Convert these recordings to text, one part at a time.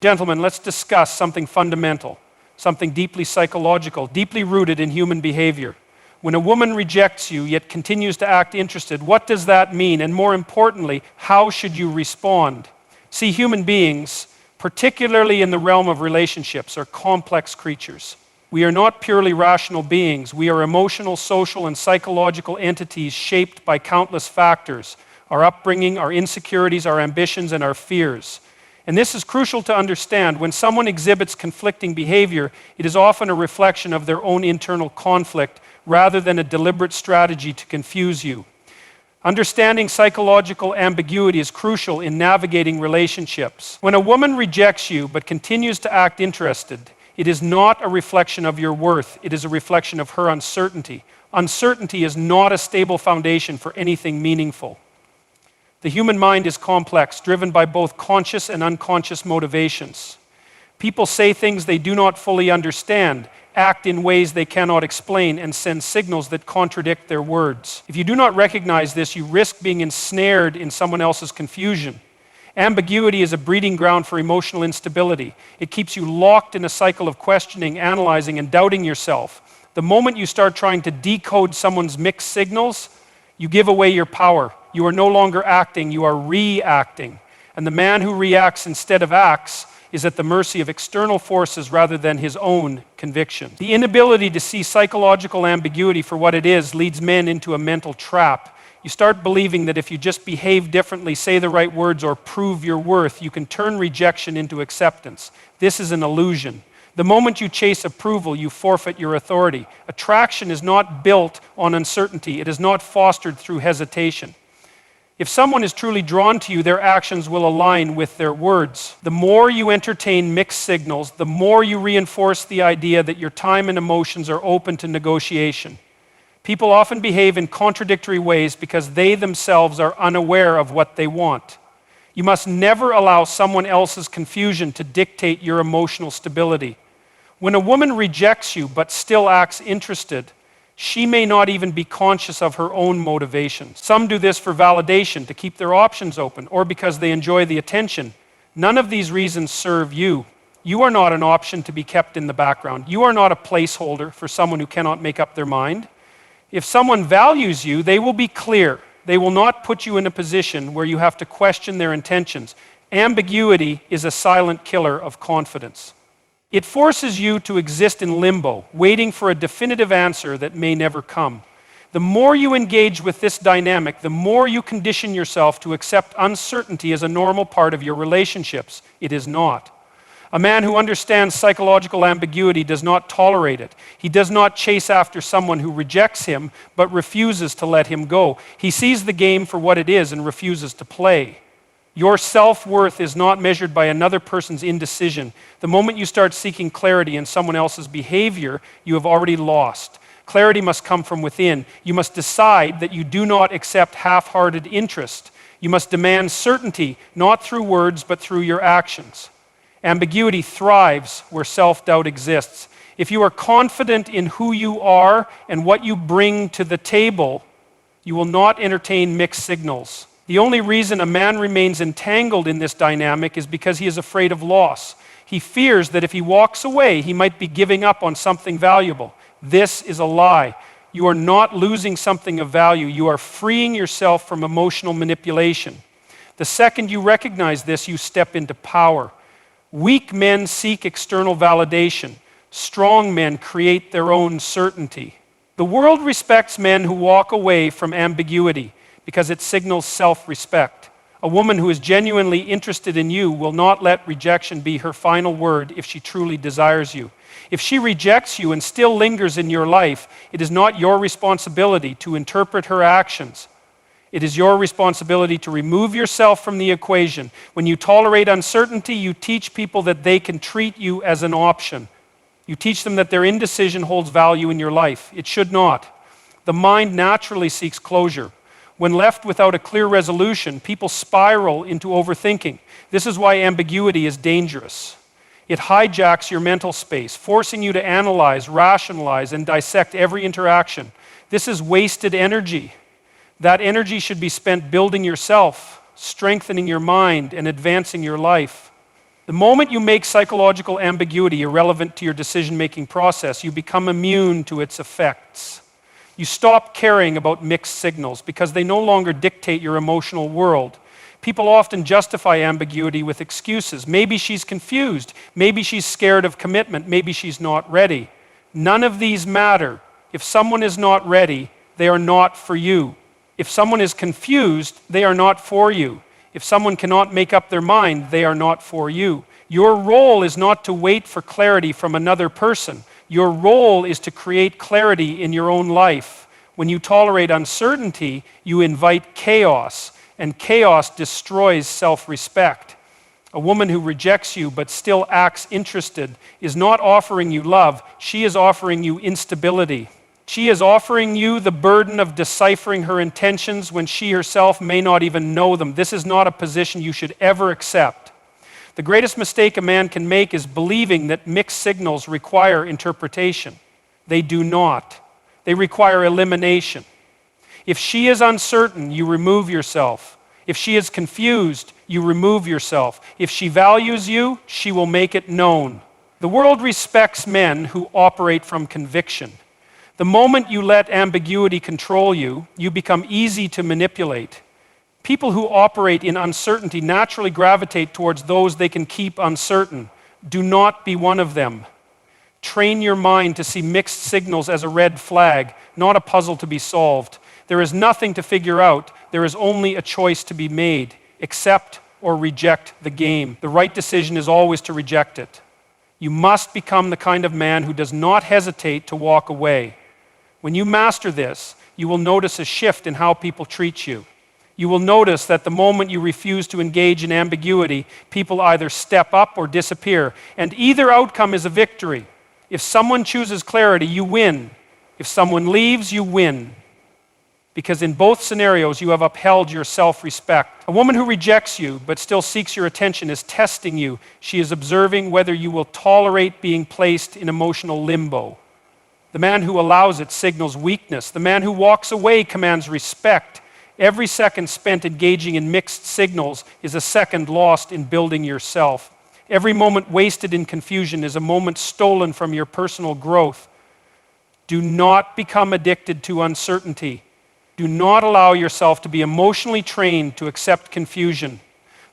Gentlemen, let's discuss something fundamental, something deeply psychological, deeply rooted in human behavior. When a woman rejects you yet continues to act interested, what does that mean? And more importantly, how should you respond? See, human beings, particularly in the realm of relationships, are complex creatures. We are not purely rational beings. We are emotional, social, and psychological entities shaped by countless factors: our upbringing, our insecurities, our ambitions, and our fears. And this is crucial to understand. When someone exhibits conflicting behavior, it is often a reflection of their own internal conflict rather than a deliberate strategy to confuse you. Understanding psychological ambiguity is crucial in navigating relationships. When a woman rejects you but continues to act interested, it is not a reflection of your worth. It is a reflection of her uncertainty. Uncertainty is not a stable foundation for anything meaningful. The human mind is complex, driven by both conscious and unconscious motivations. People say things they do not fully understand, act in ways they cannot explain, and send signals that contradict their words. If you do not recognize this, you risk being ensnared in someone else's confusion. Ambiguity is a breeding ground for emotional instability. It keeps you locked in a cycle of questioning, analyzing, and doubting yourself. The moment you start trying to decode someone's mixed signals, you give away your power. You are no longer acting, you are reacting. And the man who reacts instead of acts is at the mercy of external forces rather than his own conviction. The inability to see psychological ambiguity for what it is leads men into a mental trap. You start believing that if you just behave differently, say the right words, or prove your worth, you can turn rejection into acceptance. This is an illusion. The moment you chase approval, you forfeit your authority. Attraction is not built on uncertainty. It is not fostered through hesitation. If someone is truly drawn to you, their actions will align with their words. The more you entertain mixed signals, the more you reinforce the idea that your time and emotions are open to negotiation. People often behave in contradictory ways because they themselves are unaware of what they want. You must never allow someone else's confusion to dictate your emotional stability. When a woman rejects you but still acts interested, she may not even be conscious of her own motivations. Some do this for validation, to keep their options open, or because they enjoy the attention. None of these reasons serve you. You are not an option to be kept in the background. You are not a placeholder for someone who cannot make up their mind. If someone values you, they will be clear. They will not put you in a position where you have to question their intentions. Ambiguity is a silent killer of confidence. It forces you to exist in limbo, waiting for a definitive answer that may never come. The more you engage with this dynamic, the more you condition yourself to accept uncertainty as a normal part of your relationships. It is not. A man who understands psychological ambiguity does not tolerate it. He does not chase after someone who rejects him, but refuses to let him go. He sees the game for what it is and refuses to play. Your self-worth is not measured by another person's indecision. The moment you start seeking clarity in someone else's behavior, you have already lost. Clarity must come from within. You must decide that you do not accept half-hearted interest. You must demand certainty, not through words, but through your actions. Ambiguity thrives where self-doubt exists. If you are confident in who you are and what you bring to the table, you will not entertain mixed signals. The only reason a man remains entangled in this dynamic is because he is afraid of loss. He fears that if he walks away, he might be giving up on something valuable. This is a lie. You are not losing something of value. You are freeing yourself from emotional manipulation. The second you recognize this, you step into power. Weak men seek external validation. Strong men create their own certainty. The world respects men who walk away from ambiguity because it signals self-respect. A woman who is genuinely interested in you will not let rejection be her final word if she truly desires you. If she rejects you and still lingers in your life, it is not your responsibility to interpret her actions. It is your responsibility to remove yourself from the equation. When you tolerate uncertainty, you teach people that they can treat you as an option. You teach them that their indecision holds value in your life. It should not. The mind naturally seeks closure. When left without a clear resolution, people spiral into overthinking. This is why ambiguity is dangerous. It hijacks your mental space, forcing you to analyze, rationalize, and dissect every interaction. This is wasted energy. That energy should be spent building yourself, strengthening your mind, and advancing your life. The moment you make psychological ambiguity irrelevant to your decision-making process, you become immune to its effects. You stop caring about mixed signals because they no longer dictate your emotional world. People often justify ambiguity with excuses. Maybe she's confused. Maybe she's scared of commitment. Maybe she's not ready. None of these matter. If someone is not ready, they are not for you. If someone is confused, they are not for you. If someone cannot make up their mind, they are not for you. Your role is not to wait for clarity from another person. Your role is to create clarity in your own life. When you tolerate uncertainty, you invite chaos, and chaos destroys self-respect. A woman who rejects you but still acts interested is not offering you love, she is offering you instability. She is offering you the burden of deciphering her intentions when she herself may not even know them. This is not a position you should ever accept. The greatest mistake a man can make is believing that mixed signals require interpretation. They do not. They require elimination. If she is uncertain, you remove yourself. If she is confused, you remove yourself. If she values you, she will make it known. The world respects men who operate from conviction. The moment you let ambiguity control you, you become easy to manipulate. People who operate in uncertainty naturally gravitate towards those they can keep uncertain. Do not be one of them. Train your mind to see mixed signals as a red flag, not a puzzle to be solved. There is nothing to figure out. There is only a choice to be made. Accept or reject the game. The right decision is always to reject it. You must become the kind of man who does not hesitate to walk away. When you master this, you will notice a shift in how people treat you. You will notice that the moment you refuse to engage in ambiguity, people either step up or disappear, and either outcome is a victory. If someone chooses clarity, you win. If someone leaves, you win. Because in both scenarios, you have upheld your self-respect. A woman who rejects you but still seeks your attention is testing you. She is observing whether you will tolerate being placed in emotional limbo. The man who allows it signals weakness. The man who walks away commands respect. Every second spent engaging in mixed signals is a second lost in building yourself. Every moment wasted in confusion is a moment stolen from your personal growth. Do not become addicted to uncertainty. Do not allow yourself to be emotionally trained to accept confusion.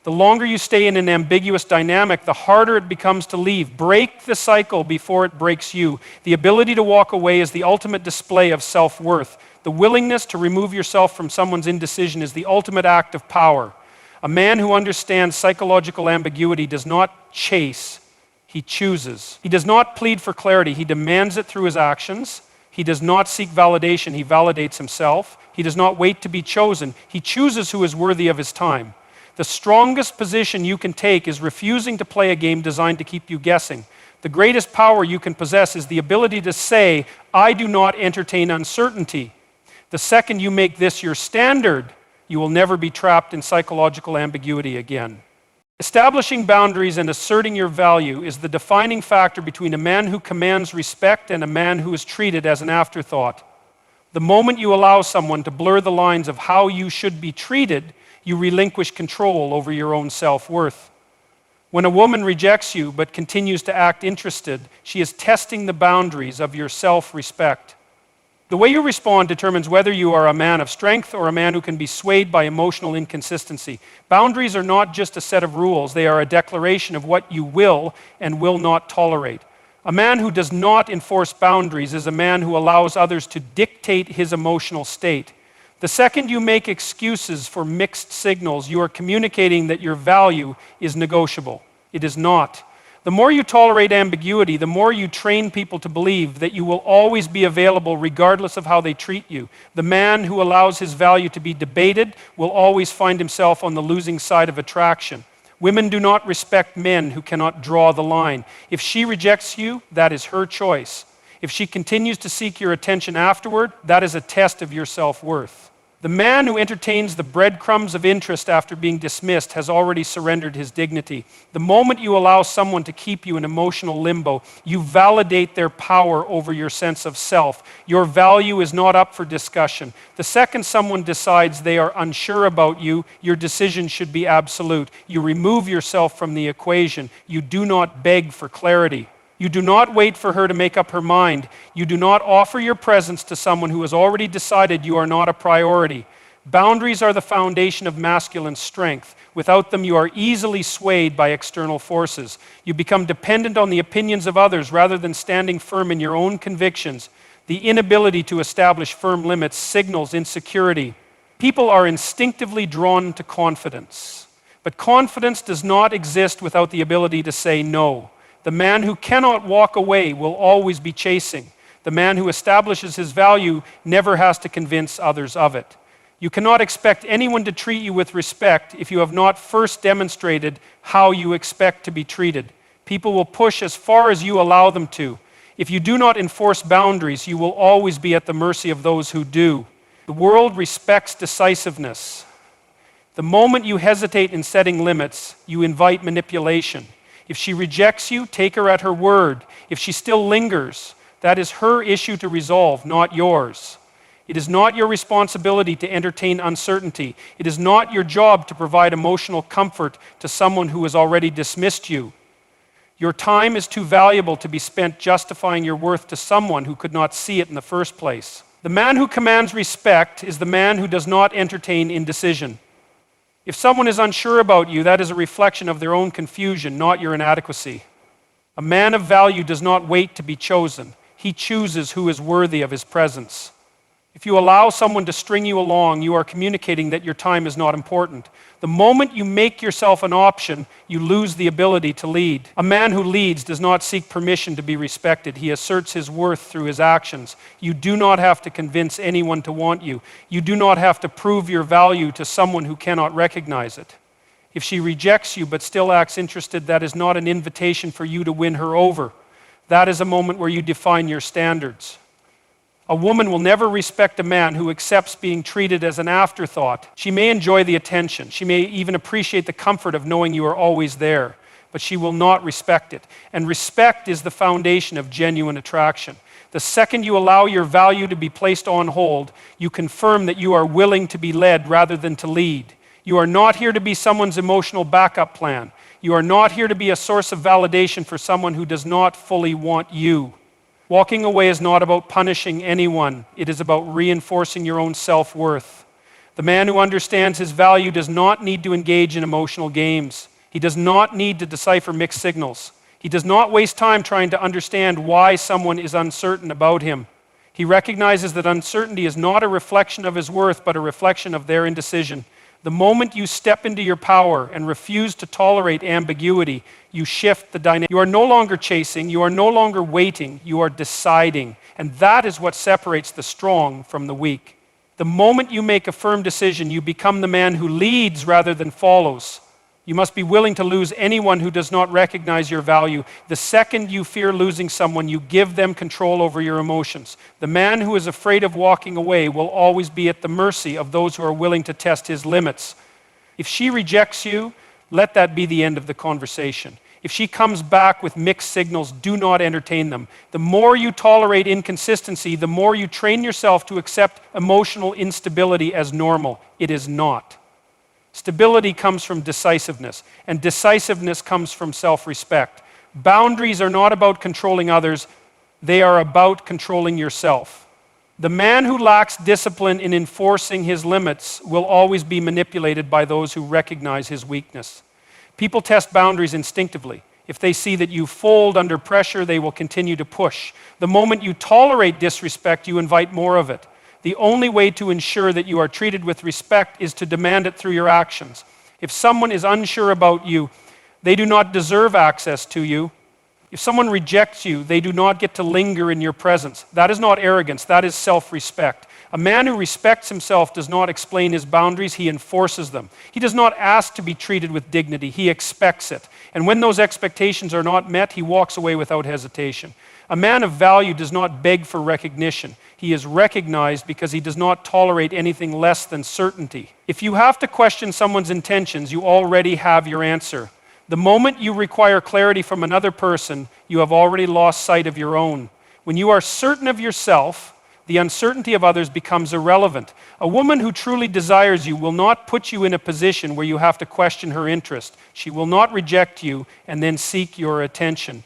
The longer you stay in an ambiguous dynamic, the harder it becomes to leave. Break the cycle before it breaks you. The ability to walk away is the ultimate display of self-worth. The willingness to remove yourself from someone's indecision is the ultimate act of power. A man who understands psychological ambiguity does not chase, he chooses. He does not plead for clarity, he demands it through his actions. He does not seek validation, he validates himself. He does not wait to be chosen, he chooses who is worthy of his time. The strongest position you can take is refusing to play a game designed to keep you guessing. The greatest power you can possess is the ability to say, I do not entertain uncertainty. The second you make this your standard, you will never be trapped in psychological ambiguity again. Establishing boundaries and asserting your value is the defining factor between a man who commands respect and a man who is treated as an afterthought. The moment you allow someone to blur the lines of how you should be treated, you relinquish control over your own self-worth. When a woman rejects you but continues to act interested, she is testing the boundaries of your self-respect. The way you respond determines whether you are a man of strength or a man who can be swayed by emotional inconsistency. Boundaries are not just a set of rules, they are a declaration of what you will and will not tolerate. A man who does not enforce boundaries is a man who allows others to dictate his emotional state. The second you make excuses for mixed signals, you are communicating that your value is negotiable. It is not. The more you tolerate ambiguity, the more you train people to believe that you will always be available regardless of how they treat you. The man who allows his value to be debated will always find himself on the losing side of attraction. Women do not respect men who cannot draw the line. If she rejects you, that is her choice. If she continues to seek your attention afterward, that is a test of your self-worth. The The man who entertains the breadcrumbs of interest after being dismissed has already surrendered his dignity. The moment you allow someone to keep you in emotional limbo, you validate their power over your sense of self. Your value is not up for discussion. The second someone decides they are unsure about you, your decision should be absolute. You remove yourself from the equation. You do not beg for clarity. You do not wait for her to make up her mind. You do not offer your presence to someone who has already decided you are not a priority. Boundaries are the foundation of masculine strength. Without them, you are easily swayed by external forces. You become dependent on the opinions of others rather than standing firm in your own convictions. The inability to establish firm limits signals insecurity. People are instinctively drawn to confidence. But confidence does not exist without the ability to say no. The man who cannot walk away will always be chasing. The man who establishes his value never has to convince others of it. You cannot expect anyone to treat you with respect if you have not first demonstrated how you expect to be treated. People will push as far as you allow them to. If you do not enforce boundaries, you will always be at the mercy of those who do. The world respects decisiveness. The moment you hesitate in setting limits, you invite manipulation. If she rejects you, take her at her word. If she still lingers, that is her issue to resolve, not yours. It is not your responsibility to entertain uncertainty. It is not your job to provide emotional comfort to someone who has already dismissed you. Your time is too valuable to be spent justifying your worth to someone who could not see it in the first place. The man who commands respect is the man who does not entertain indecision. If someone is unsure about you, that is a reflection of their own confusion, not your inadequacy. A man of value does not wait to be chosen. He chooses who is worthy of his presence. If you allow someone to string you along, you are communicating that your time is not important. The moment you make yourself an option, you lose the ability to lead. A man who leads does not seek permission to be respected. He asserts his worth through his actions. You do not have to convince anyone to want you. You do not have to prove your value to someone who cannot recognize it. If she rejects you but still acts interested, that is not an invitation for you to win her over. That is a moment where you define your standards. A woman will never respect a man who accepts being treated as an afterthought. She may enjoy the attention. She may even appreciate the comfort of knowing you are always there, but she will not respect it. And respect is the foundation of genuine attraction. The second you allow your value to be placed on hold, you confirm that you are willing to be led rather than to lead. You are not here to be someone's emotional backup plan. You are not here to be a source of validation for someone who does not fully want you. Walking away is not about punishing anyone. It is about reinforcing your own self-worth. The man who understands his value does not need to engage in emotional games. He does not need to decipher mixed signals. He does not waste time trying to understand why someone is uncertain about him. He recognizes that uncertainty is not a reflection of his worth, but a reflection of their indecision. The moment you step into your power and refuse to tolerate ambiguity, you shift the dynamic. You are no longer chasing, you are no longer waiting, you are deciding. And that is what separates the strong from the weak. The moment you make a firm decision, you become the man who leads rather than follows. You must be willing to lose anyone who does not recognize your value. The second you fear losing someone, you give them control over your emotions. The man who is afraid of walking away will always be at the mercy of those who are willing to test his limits. If she rejects you, let that be the end of the conversation. If she comes back with mixed signals, do not entertain them. The more you tolerate inconsistency, the more you train yourself to accept emotional instability as normal. It is not. Stability comes from decisiveness, and decisiveness comes from self-respect. Boundaries are not about controlling others, they are about controlling yourself. The man who lacks discipline in enforcing his limits will always be manipulated by those who recognize his weakness. People test boundaries instinctively. If they see that you fold under pressure, they will continue to push. The moment you tolerate disrespect, you invite more of it. The only way to ensure that you are treated with respect is to demand it through your actions. If someone is unsure about you, they do not deserve access to you. If someone rejects you, they do not get to linger in your presence. That is not arrogance, that is self-respect. A man who respects himself does not explain his boundaries, he enforces them. He does not ask to be treated with dignity, he expects it. And when those expectations are not met, he walks away without hesitation. A man of value does not beg for recognition. He is recognized because he does not tolerate anything less than certainty. If you have to question someone's intentions, you already have your answer. The moment you require clarity from another person, you have already lost sight of your own. When you are certain of yourself, the uncertainty of others becomes irrelevant. A woman who truly desires you will not put you in a position where you have to question her interest. She will not reject you and then seek your attention.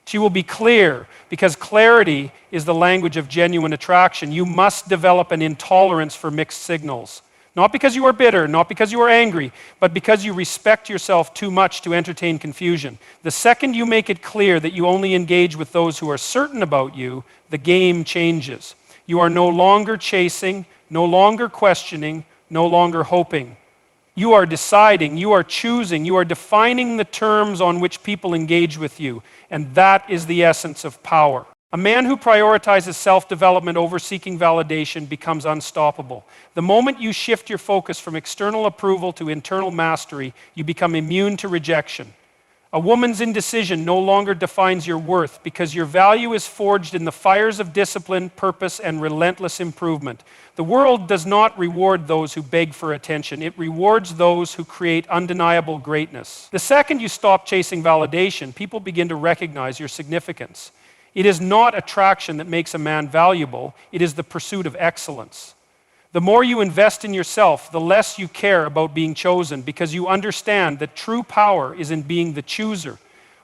She will be clear, because clarity is the language of genuine attraction. You must develop an intolerance for mixed signals. Not because you are bitter, not because you are angry, but because you respect yourself too much to entertain confusion. The second you make it clear that you only engage with those who are certain about you, the game changes. You are no longer chasing, no longer questioning, no longer hoping. You are deciding, you are choosing, you are defining the terms on which people engage with you, and that is the essence of power. A man who prioritizes self-development over seeking validation becomes unstoppable. The moment you shift your focus from external approval to internal mastery, you become immune to rejection. A woman's indecision no longer defines your worth, because your value is forged in the fires of discipline, purpose, and relentless improvement. The world does not reward those who beg for attention. It rewards those who create undeniable greatness. The second you stop chasing validation, people begin to recognize your significance. It is not attraction that makes a man valuable. It is the pursuit of excellence. The more you invest in yourself, the less you care about being chosen, because you understand that true power is in being the chooser.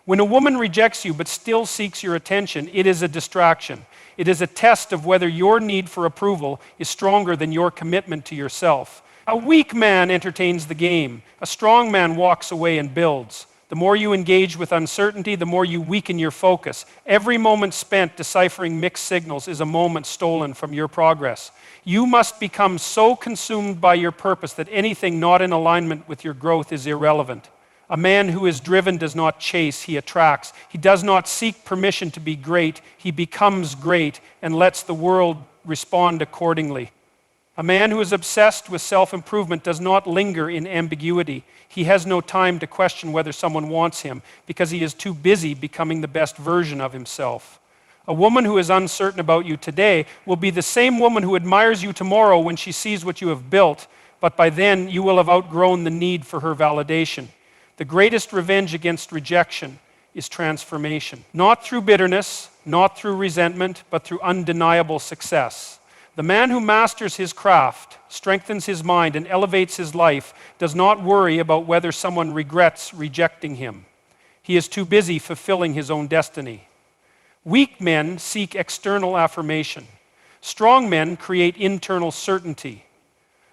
When a woman rejects you but still seeks your attention, it is a distraction. It is a test of whether your need for approval is stronger than your commitment to yourself. A weak man entertains the game. A strong man walks away and builds. The more you engage with uncertainty, the more you weaken your focus. Every moment spent deciphering mixed signals is a moment stolen from your progress. You must become so consumed by your purpose that anything not in alignment with your growth is irrelevant. A man who is driven does not chase, he attracts. He does not seek permission to be great. He becomes great and lets the world respond accordingly. A man who is obsessed with self-improvement does not linger in ambiguity. He has no time to question whether someone wants him, because he is too busy becoming the best version of himself. A woman who is uncertain about you today will be the same woman who admires you tomorrow when she sees what you have built, but by then you will have outgrown the need for her validation. The greatest revenge against rejection is transformation. Not through bitterness, not through resentment, but through undeniable success. The man who masters his craft, strengthens his mind, and elevates his life does not worry about whether someone regrets rejecting him. He is too busy fulfilling his own destiny. Weak men seek external affirmation. Strong men create internal certainty.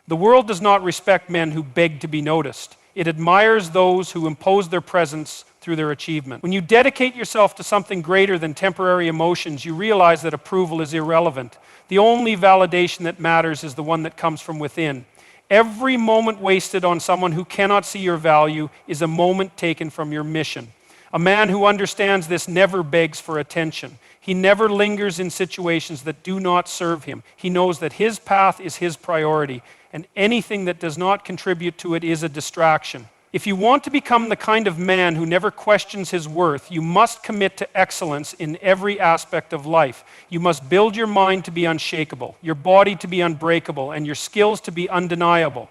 The world does not respect men who beg to be noticed. It admires those who impose their presence through their achievement. When you dedicate yourself to something greater than temporary emotions, you realize that approval is irrelevant. The only validation that matters is the one that comes from within. Every moment wasted on someone who cannot see your value is a moment taken from your mission. A man who understands this never begs for attention. He never lingers in situations that do not serve him. He knows that his path is his priority, and anything that does not contribute to it is a distraction. If you want to become the kind of man who never questions his worth, you must commit to excellence in every aspect of life. You must build your mind to be unshakable, your body to be unbreakable, and your skills to be undeniable.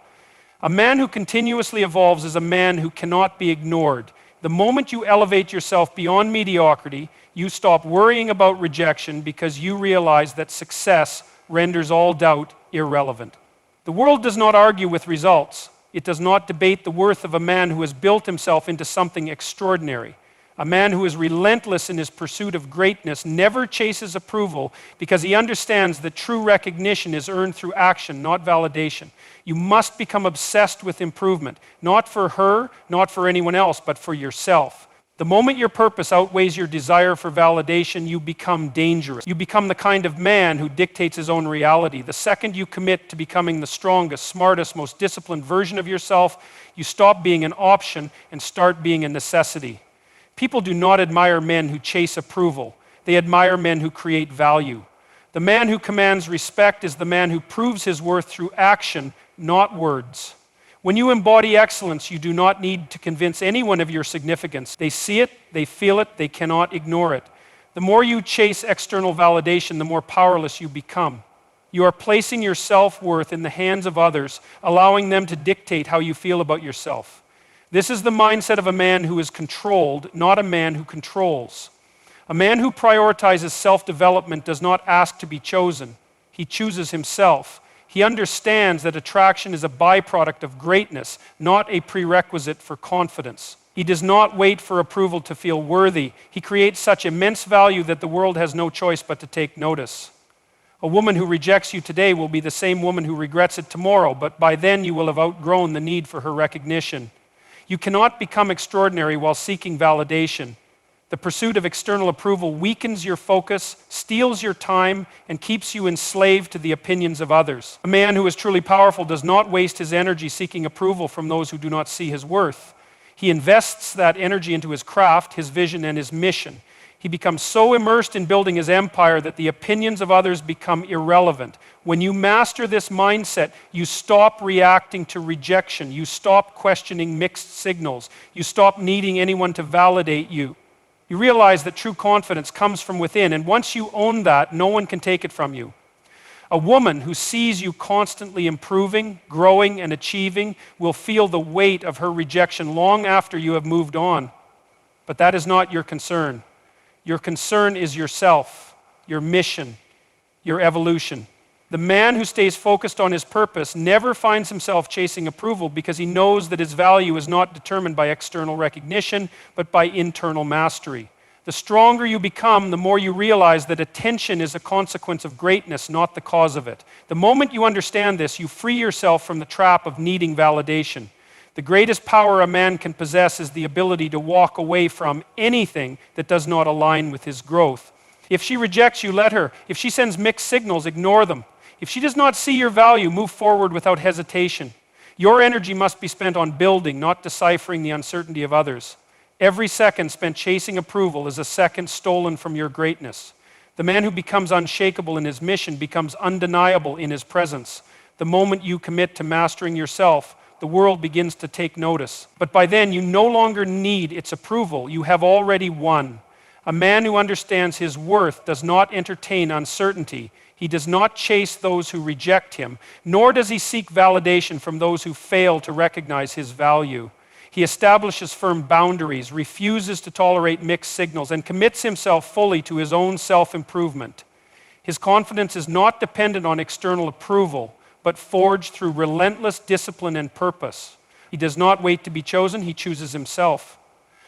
A man who continuously evolves is a man who cannot be ignored. The moment you elevate yourself beyond mediocrity, you stop worrying about rejection because you realize that success renders all doubt irrelevant. The world does not argue with results. It does not debate the worth of a man who has built himself into something extraordinary. A man who is relentless in his pursuit of greatness never chases approval because he understands that true recognition is earned through action, not validation. You must become obsessed with improvement, not for her, not for anyone else, but for yourself. The moment your purpose outweighs your desire for validation, you become dangerous. You become the kind of man who dictates his own reality. The second you commit to becoming the strongest, smartest, most disciplined version of yourself, you stop being an option and start being a necessity. People do not admire men who chase approval. They admire men who create value. The man who commands respect is the man who proves his worth through action, not words. When you embody excellence, you do not need to convince anyone of your significance. They see it, they feel it, they cannot ignore it. The more you chase external validation, the more powerless you become. You are placing your self-worth in the hands of others, allowing them to dictate how you feel about yourself. This is the mindset of a man who is controlled, not a man who controls. A man who prioritizes self-development does not ask to be chosen. He chooses himself. He understands that attraction is a byproduct of greatness, not a prerequisite for confidence. He does not wait for approval to feel worthy. He creates such immense value that the world has no choice but to take notice. A woman who rejects you today will be the same woman who regrets it tomorrow, but by then you will have outgrown the need for her recognition. You cannot become extraordinary while seeking validation. The pursuit of external approval weakens your focus, steals your time, and keeps you enslaved to the opinions of others. A man who is truly powerful does not waste his energy seeking approval from those who do not see his worth. He invests that energy into his craft, his vision, and his mission. He becomes so immersed in building his empire that the opinions of others become irrelevant. When you master this mindset, you stop reacting to rejection. You stop questioning mixed signals. You stop needing anyone to validate you. You realize that true confidence comes from within, and once you own that, no one can take it from you. A woman who sees you constantly improving, growing, and achieving will feel the weight of her rejection long after you have moved on. But that is not your concern. Your concern is yourself, your mission, your evolution. The man who stays focused on his purpose never finds himself chasing approval because he knows that his value is not determined by external recognition, but by internal mastery. The stronger you become, the more you realize that attention is a consequence of greatness, not the cause of it. The moment you understand this, you free yourself from the trap of needing validation. The greatest power a man can possess is the ability to walk away from anything that does not align with his growth. If she rejects you, let her. If she sends mixed signals, ignore them. If she does not see your value, move forward without hesitation. Your energy must be spent on building, not deciphering the uncertainty of others. Every second spent chasing approval is a second stolen from your greatness. The man who becomes unshakable in his mission becomes undeniable in his presence. The moment you commit to mastering yourself, the world begins to take notice. But by then, you no longer need its approval. You have already won. A man who understands his worth does not entertain uncertainty. He does not chase those who reject him, nor does he seek validation from those who fail to recognize his value. He establishes firm boundaries, refuses to tolerate mixed signals, and commits himself fully to his own self-improvement. His confidence is not dependent on external approval, but forged through relentless discipline and purpose. He does not wait to be chosen, he chooses himself.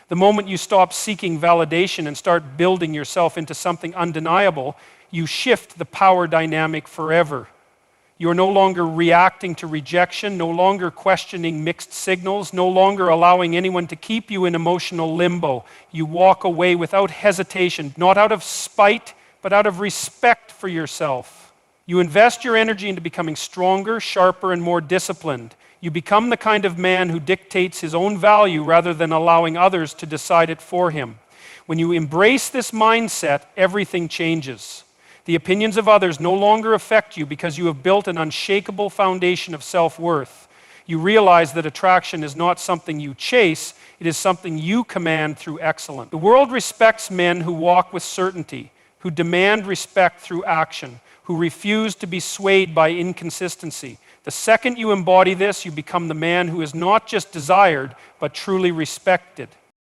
The moment you stop seeking validation and start building yourself into something undeniable, you shift the power dynamic forever. You are no longer reacting to rejection, no longer questioning mixed signals, no longer allowing anyone to keep you in emotional limbo. You walk away without hesitation, not out of spite, but out of respect for yourself. You invest your energy into becoming stronger, sharper, and more disciplined. You become the kind of man who dictates his own value rather than allowing others to decide it for him. When you embrace this mindset, everything changes. The opinions of others no longer affect you because you have built an unshakable foundation of self-worth. You realize that attraction is not something you chase, it is something you command through excellence. The world respects men who walk with certainty, who demand respect through action, who refuse to be swayed by inconsistency. The second you embody this, you become the man who is not just desired, but truly respected.